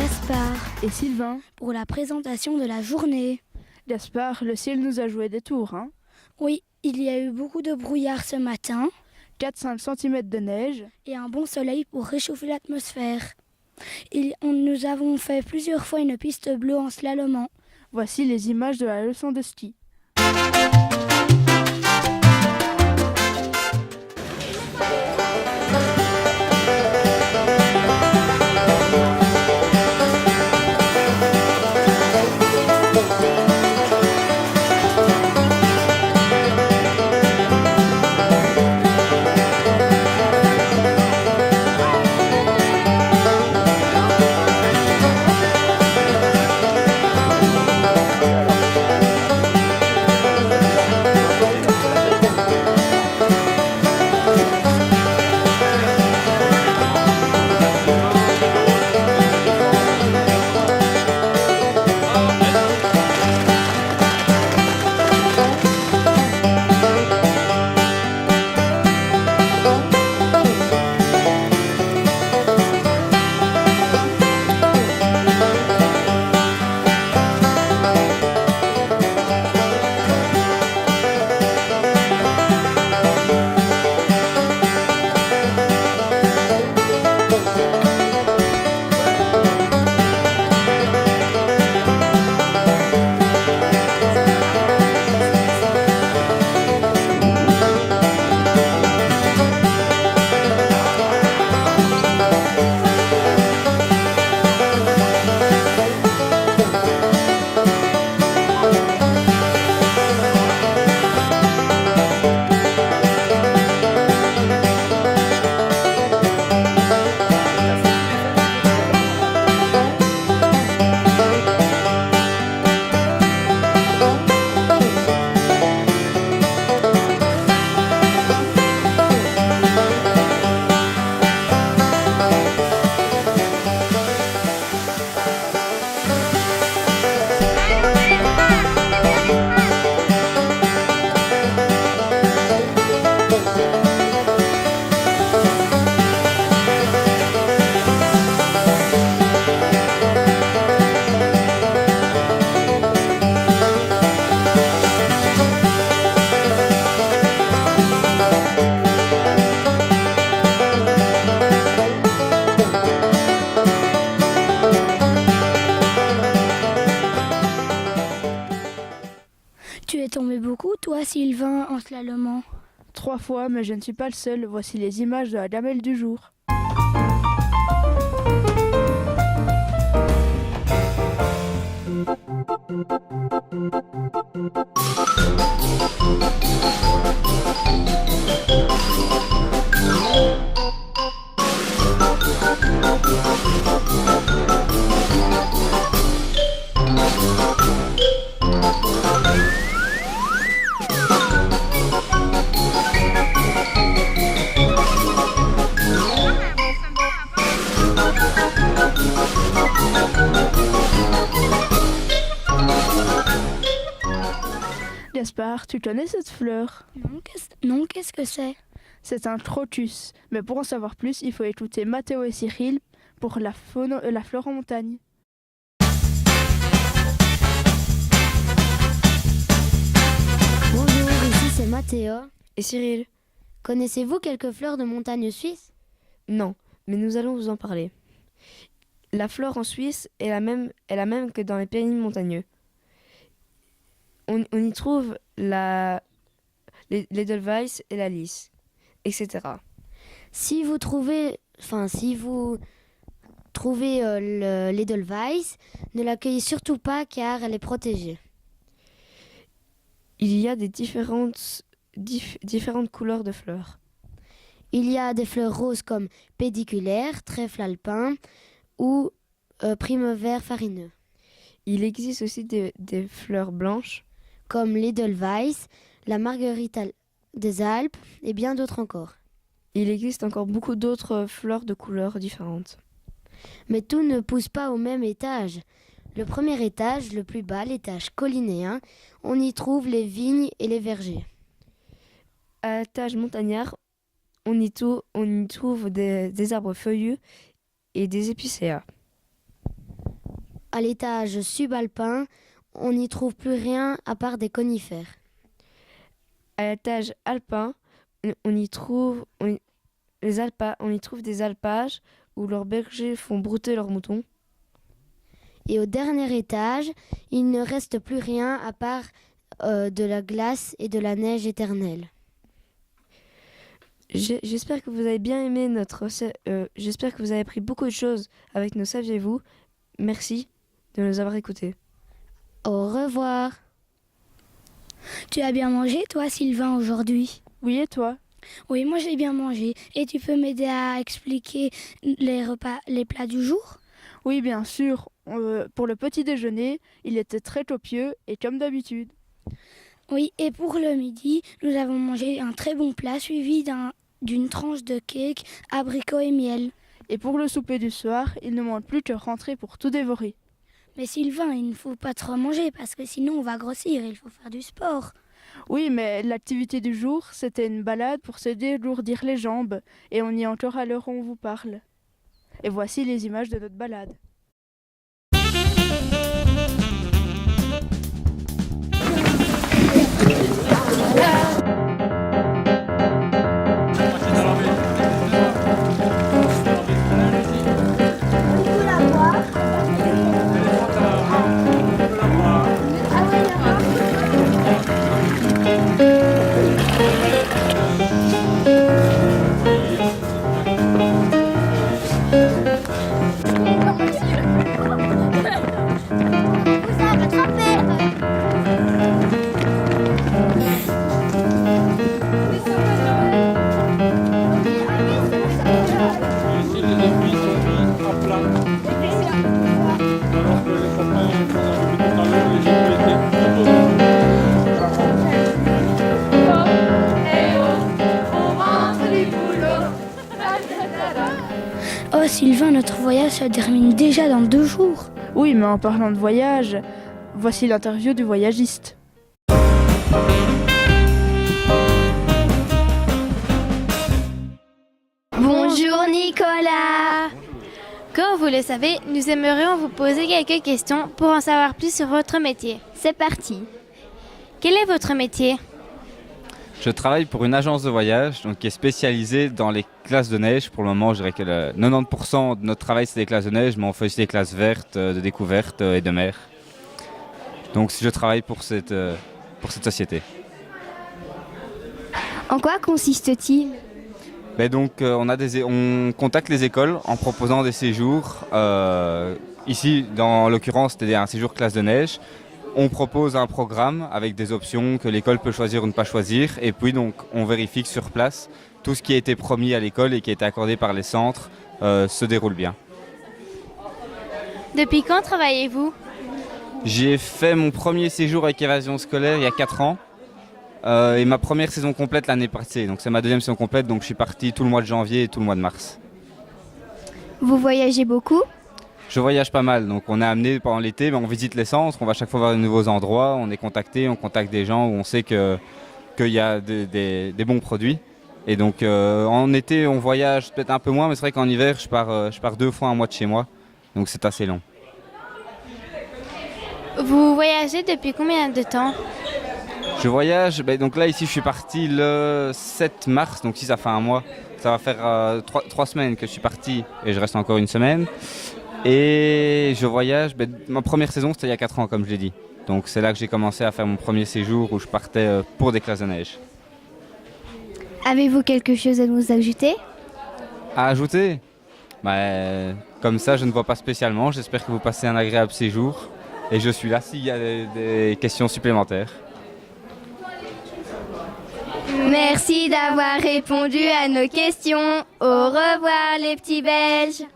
Gaspard Et Sylvain. pour la présentation de la journée. Gaspard, le ciel nous a joué des tours, hein. Oui, il y a eu beaucoup de brouillard ce matin 4-5 cm de neige. et un bon soleil pour réchauffer l'atmosphère. Nous avons fait plusieurs fois une piste bleue en slalomant. Voici les images de la leçon de ski. Tu es tombé beaucoup, toi, Sylvain, en slalomant? 3 fois, mais je ne suis pas le seul. Voici les images de la gamelle du jour. Gaspard, tu connais cette fleur? Non, qu'est-ce que c'est? C'est un crocus. Mais pour en savoir plus, il faut écouter Mathéo et Cyril pour la flore en montagne. Bonjour, ici c'est Mathéo. Et Cyril? Connaissez-vous quelques fleurs de montagne suisse? Non, mais nous allons vous en parler. La flore en Suisse est la même que dans les Pyrénées montagneux. On y trouve l'Edelweiss et la Lys, etc. Si vous trouvez l'Edelweiss, ne l'accueillez surtout pas car elle est protégée. Il y a des différentes couleurs de fleurs. Il y a des fleurs roses comme pédiculaire, trèfle alpin ou primevère farineux. Il existe aussi des fleurs blanches comme l'Edelweiss, la marguerite des Alpes et bien d'autres encore. Il existe encore beaucoup d'autres fleurs de couleurs différentes. Mais tout ne pousse pas au même étage. Le premier étage, le plus bas, l'étage collinéen, on y trouve les vignes et les vergers. À l'étage montagnard, on y trouve des arbres feuillus et des épicéas. à l'étage subalpin, on n'y trouve plus rien à part des conifères. À l'étage alpin, on y trouve des alpages où leurs bergers font brouter leurs moutons. Et au dernier étage, il ne reste plus rien à part de la glace et de la neige éternelle. J'espère que vous avez bien aimé j'espère que vous avez appris beaucoup de choses avec nos Saviez-vous. Merci de nous avoir écoutés. Au revoir. Tu as bien mangé, toi, Sylvain, aujourd'hui? Oui, et toi? Oui, moi j'ai bien mangé. Et tu peux m'aider à expliquer les plats du jour? Oui, bien sûr. Pour le petit déjeuner, il était très copieux et comme d'habitude. Oui, et pour le midi, nous avons mangé un très bon plat suivi d'une tranche de cake, abricot et miel. Et pour le souper du soir, il ne manque plus que rentrer pour tout dévorer. Mais Sylvain, il ne faut pas trop manger parce que sinon on va grossir, il faut faire du sport. Oui, mais l'activité du jour, c'était une balade pour se dégourdir les jambes. Et on y est encore à l'heure où on vous parle. Et voici les images de notre balade. Oh Sylvain, notre voyage se termine déjà dans 2 jours. Oui, mais en parlant de voyage, voici l'interview du voyagiste. Bonjour Nicolas. Comme vous le savez, nous aimerions vous poser quelques questions pour en savoir plus sur votre métier. C'est parti. Quel est votre métier? Je travaille pour une agence de voyage qui est spécialisée dans les classes de neige. Pour le moment, je dirais que 90% de notre travail, c'est des classes de neige, mais on fait aussi des classes vertes, de découverte et de mer. Donc je travaille pour cette société. En quoi consiste-t-il? On contacte les écoles en proposant des séjours. Ici, dans l'occurrence, c'était un séjour classe de neige. On propose un programme avec des options que l'école peut choisir ou ne pas choisir. Et puis, donc, on vérifie que sur place, tout ce qui a été promis à l'école et qui a été accordé par les centres se déroule bien. Depuis quand travaillez-vous? J'ai fait mon premier séjour avec évasion scolaire il y a 4 ans. Et ma première saison complète l'année passée. Donc, c'est ma deuxième saison complète. Donc, je suis parti tout le mois de janvier et tout le mois de mars. Vous voyagez beaucoup? Je voyage pas mal, donc on est amené pendant l'été, mais on visite les centres, on va chaque fois voir de nouveaux endroits, on est contacté, on contacte des gens où on sait qu'il y a des bons produits. Et donc en été on voyage peut-être un peu moins, mais c'est vrai qu'en hiver je pars 2 fois un mois de chez moi, donc c'est assez long. Vous voyagez depuis combien de temps? Je voyage, donc là ici je suis parti le 7 mars, donc si ça fait un mois, ça va faire 3 semaines que je suis parti et je reste encore une semaine. Et je voyage, ma première saison c'était il y a 4 ans comme je l'ai dit. Donc c'est là que j'ai commencé à faire mon premier séjour où je partais pour des classes de neige. Avez-vous quelque chose à nous ajouter? À ajouter? Comme ça je ne vois pas spécialement, j'espère que vous passez un agréable séjour. Et je suis là s'il y a des questions supplémentaires. Merci d'avoir répondu à nos questions. Au revoir les petits Belges.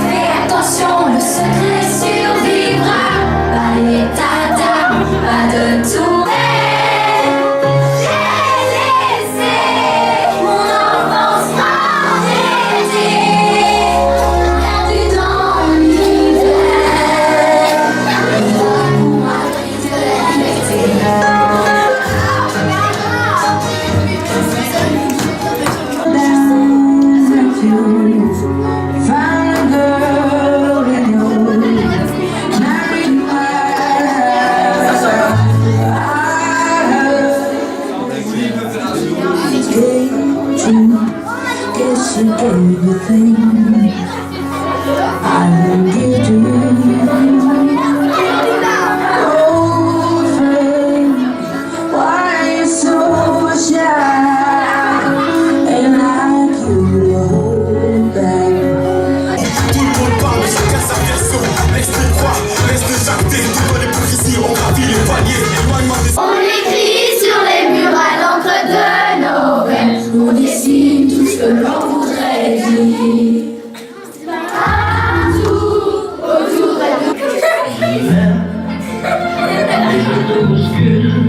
Fais attention, le secret survivra. Pas d'état d'âme, pas de tourner. J'ai laissé mon enfance enraidée, perdue dans l'hiver. Pour moi, de la liberté. On écrit sur les murs à l'encre de nos rêves. On dessine tout ce que l'on voudrait dire. Partout, autour de nous.